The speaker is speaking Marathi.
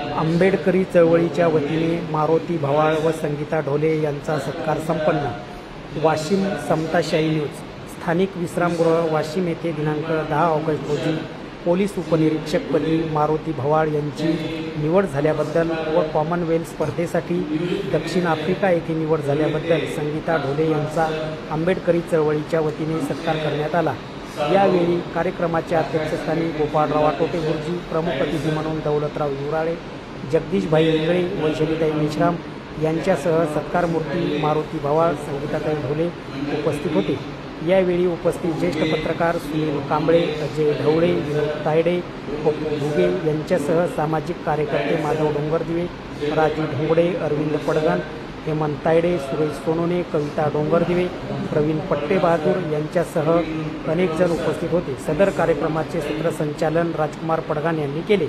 आंबेडकरी चळवळीच्या वतीने मारुती भवाळ व संगीता ढोले यांचा सत्कार संपन्न। वाशिम समताशाही न्यूज। स्थानिक विश्रामगृह वाशिम येथे दिनांक 10 ऑगस्ट रोजी पोलीस उपनिरीक्षकपदी मारुती भवाळ यांची निवड झाल्याबद्दल व कॉमनवेल्थ स्पर्धेसाठी दक्षिण आफ्रिका येथे निवड झाल्याबद्दल संगीता ढोले यांचा आंबेडकरी चळवळीच्या वतीने सत्कार करण्यात आला। यावेळी कार्यक्रमाच्या अध्यक्षस्थानी गोपाळराव आटोटे गुरुजी, प्रमुख अतिथी म्हणून दौलतराव युराळे, जगदीशभाई इंगळे, वैशालीताई मेश्राम यांच्यासह सत्कारमूर्ती मारुती भवाळ, संगीताताई ढोले उपस्थित होते। यावेळी उपस्थित ज्येष्ठ पत्रकार सुनील कांबळे, अजय ढवळे, विनोद तायडे, पप्पू भुगे यांच्यासह सामाजिक कार्यकर्ते माधव डोंगरदिवे, राजू ढोंगडे, अरविंद पडगण, हेमंत तायडे, सुरेश सोनोने, कविता डोंगरदिवे, प्रवीण पट्टेबहादूर यांच्यासह अनेक जण उपस्थित होते। सदर कार्यक्रमाचे सूत्रसंचालन राजकुमार पडगान यांनी केले।